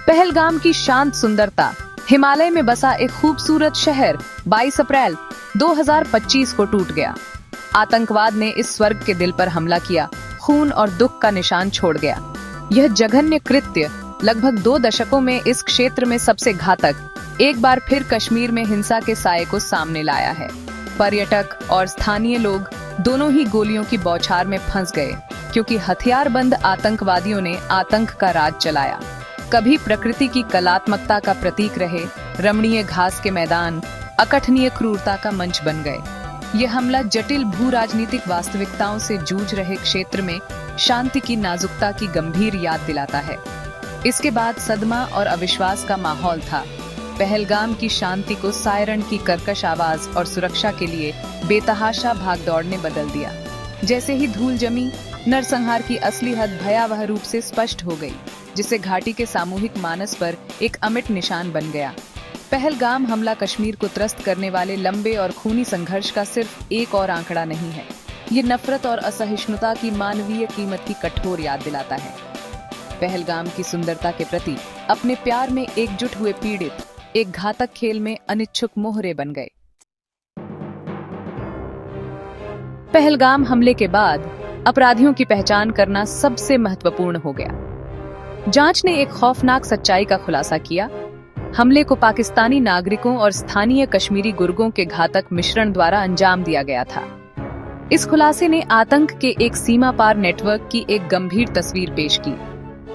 पहलगाम की शांत सुंदरता, हिमालय में बसा एक खूबसूरत शहर 22 अप्रैल 2025 को टूट गया। आतंकवाद ने इस स्वर्ग के दिल पर हमला किया, खून और दुख का निशान छोड़ गया। यह जघन्य कृत्य लगभग 2 दशकों में इस क्षेत्र में सबसे घातक एक बार फिर कश्मीर में हिंसा के साये को सामने लाया है। पर्यटक और स्थानीय लोग दोनों ही गोलियों की बौछार में फंस गए, क्योंकि हथियारबंद आतंकवादियों ने आतंक का राज चलाया। कभी प्रकृति की कलात्मकता का प्रतीक रहे रमणीय घास के मैदान अकथनीय क्रूरता का मंच बन गए। यह हमला जटिल भू राजनीतिक वास्तविकताओं से जूझ रहे क्षेत्र में शांति की नाजुकता की गंभीर याद दिलाता है। इसके बाद सदमा और अविश्वास का माहौल था। पहलगाम की शांति को सायरन की कर्कश आवाज और सुरक्षा के लिए बेतहाशा भागदौड़ ने बदल दिया। जैसे ही धूल जमी, नरसंहार की असली हद भयावह रूप से स्पष्ट हो गई, जिससे घाटी के सामूहिक मानस पर एक अमिट निशान बन गया। पहलगाम हमला कश्मीर को त्रस्त करने वाले लंबे और खूनी संघर्ष का सिर्फ एक और आंकड़ा नहीं है। ये नफरत और असहिष्णुता की मानवीय कीमत की कठोर याद दिलाता है। पहलगाम की सुंदरता के प्रति अपने प्यार में एकजुट हुए पीड़ित एक घातक खेल में अनिच्छुक मोहरे बन गए। पहलगाम हमले के बाद अपराधियों की पहचान करना सबसे महत्वपूर्ण हो गया। जांच ने एक खौफनाक सच्चाई का खुलासा किया। हमले को पाकिस्तानी नागरिकों और स्थानीय कश्मीरी गुर्गों के घातक मिश्रण द्वारा अंजाम दिया गया था। इस खुलासे ने आतंक के एक सीमा पार नेटवर्क की एक गंभीर तस्वीर पेश की,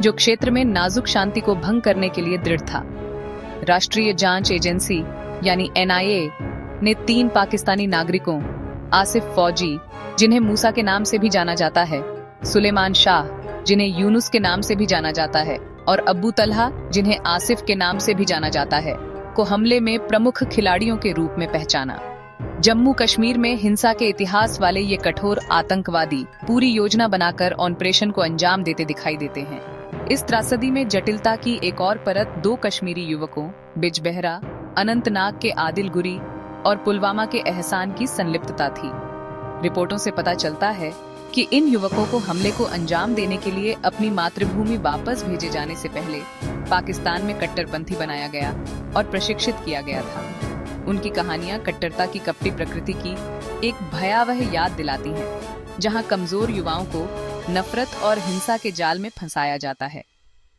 जो क्षेत्र में नाजुक शांति को भंग करने के लिए दृढ़ था। राष्ट्रीय जांच एजेंसी यानी NIA ने 3 पाकिस्तानी नागरिकों, आसिफ फौजी जिन्हें मूसा के नाम से भी जाना जाता है, सुलेमान शाह जिन्हें यूनुस के नाम से भी जाना जाता है और अब्बू तलहा जिन्हें आसिफ के नाम से भी जाना जाता है, को हमले में प्रमुख खिलाड़ियों के रूप में पहचाना। जम्मू कश्मीर में हिंसा के इतिहास वाले ये कठोर आतंकवादी पूरी योजना बनाकर ऑपरेशन को अंजाम देते दिखाई देते हैं। इस त्रासदी में जटिलता की एक और परत 2 कश्मीरी युवकों बिजबेहरा, अनंतनाग के आदिल गुरी और पुलवामा के एहसान की संलिप्तता थी। रिपोर्टों से पता चलता है कि इन युवकों को हमले को अंजाम देने के लिए अपनी मातृभूमि वापस भेजे जाने से पहले पाकिस्तान में कट्टरपंथी बनाया गया और प्रशिक्षित किया गया था। उनकी कहानियां कट्टरता की कपटी प्रकृति की एक भयावह याद दिलाती हैं, जहां कमजोर युवाओं को नफरत और हिंसा के जाल में फंसाया जाता है।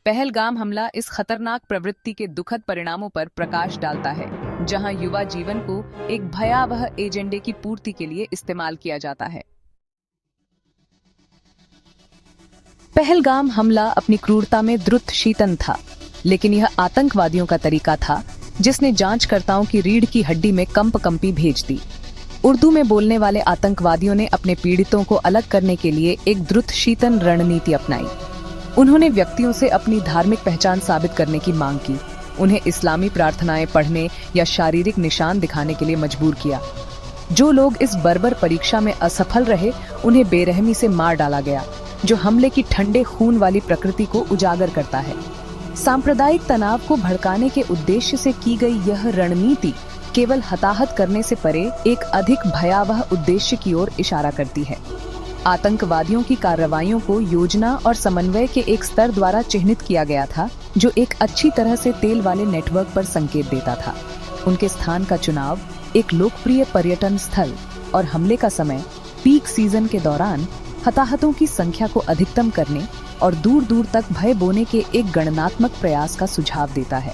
पहलगाम हमला इस खतरनाक प्रवृत्ति के दुखद परिणामों पर प्रकाश डालता है, जहां युवा जीवन को एक भयावह एजेंडे की पूर्ति के लिए इस्तेमाल किया जाता है। पहलगाम हमला अपनी क्रूरता में द्रुत शीतन था, लेकिन यह आतंकवादियों का तरीका था जिसने जांचकर्ताओं की रीढ़ की हड्डी में कंपी भेज दी। उर्दू में बोलने वाले आतंकवादियों ने अपने पीड़ितों को अलग करने के लिए एक द्रुत शीतन रणनीति अपनाई। उन्होंने व्यक्तियों से अपनी धार्मिक पहचान साबित करने की मांग की, उन्हें इस्लामी प्रार्थनाएं पढ़ने या शारीरिक निशान दिखाने के लिए मजबूर किया। जो लोग इस बर्बर परीक्षा में असफल रहे, उन्हें बेरहमी से मार डाला गया, जो हमले की ठंडे खून वाली प्रकृति को उजागर करता है। सांप्रदायिक तनाव को भड़काने के उद्देश्य से की गई यह रणनीति केवल हताहत करने से परे एक अधिक भयावह उद्देश्य की ओर इशारा करती है। आतंकवादियों की कार्रवाइयों को योजना और समन्वय के एक स्तर द्वारा चिह्नित किया गया था, जो एक अच्छी तरह से तेल वाले नेटवर्क पर संकेत देता था। उनके स्थान का चुनाव, एक लोकप्रिय पर्यटन स्थल और हमले का समय पीक सीजन के दौरान हताहतों की संख्या को अधिकतम करने और दूर दूर तक भय बोने के एक गणनात्मक प्रयास का सुझाव देता है।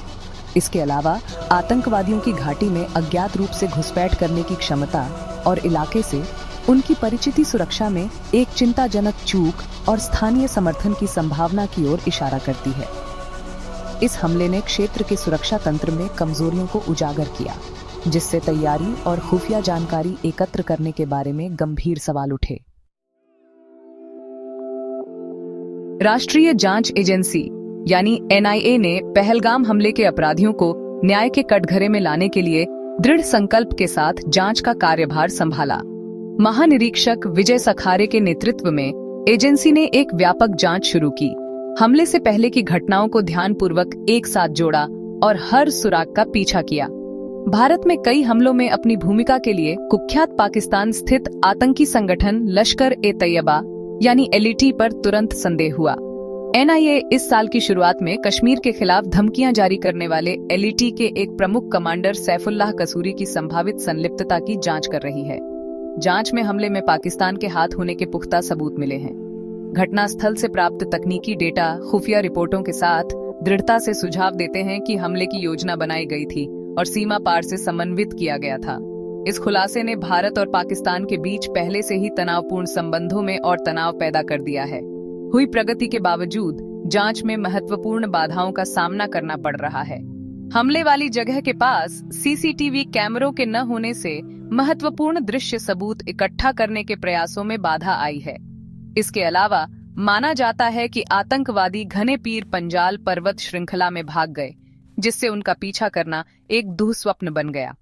इसके अलावा आतंकवादियों की घाटी में अज्ञात रूप से घुसपैठ करने की क्षमता और इलाके से उनकी परिचिति सुरक्षा में एक चिंताजनक चूक और स्थानीय समर्थन की संभावना की ओर इशारा करती है। इस हमले ने क्षेत्र के सुरक्षा तंत्र में कमजोरियों को उजागर किया, जिससे तैयारी और खुफिया जानकारी एकत्र करने के बारे में गंभीर सवाल उठे। राष्ट्रीय जांच एजेंसी यानी NIA ने पहलगाम हमले के अपराधियों को न्याय के कटघरे में लाने के लिए दृढ़ संकल्प के साथ जांच का कार्यभार संभाला। महानिरीक्षक विजय सखारे के नेतृत्व में एजेंसी ने एक व्यापक जांच शुरू की, हमले से पहले की घटनाओं को ध्यानपूर्वक एक साथ जोड़ा और हर सुराग का पीछा किया। भारत में कई हमलों में अपनी भूमिका के लिए कुख्यात पाकिस्तान स्थित आतंकी संगठन लश्कर-ए-तैयबा यानी LET पर तुरंत संदेह हुआ। एनआईए इस साल की शुरुआत में कश्मीर के खिलाफ धमकियां जारी करने वाले एलईटी के एक प्रमुख कमांडर सैफुल्लाह कसूरी की संभावित संलिप्तता की जांच कर रही है। जांच में हमले में पाकिस्तान के हाथ होने के पुख्ता सबूत मिले हैं। घटनास्थल से प्राप्त तकनीकी डेटा खुफिया रिपोर्टों के साथ दृढ़ता से सुझाव देते हैं कि हमले की योजना बनाई गई थी और सीमा पार से समन्वित किया गया था। इस खुलासे ने भारत और पाकिस्तान के बीच पहले से ही तनावपूर्ण संबंधों में और तनाव पैदा कर दिया है। हुई प्रगति के बावजूद जांच में महत्वपूर्ण बाधाओं का सामना करना पड़ रहा है। हमले वाली जगह के पास सीसीटीवी कैमरों के न होने से महत्वपूर्ण दृश्य सबूत इकट्ठा करने के प्रयासों में बाधा आई है। इसके अलावा माना जाता है कि आतंकवादी घने पीर पंजाल पर्वत श्रृंखला में भाग गए, जिससे उनका पीछा करना एक दुःस्वप्न बन गया।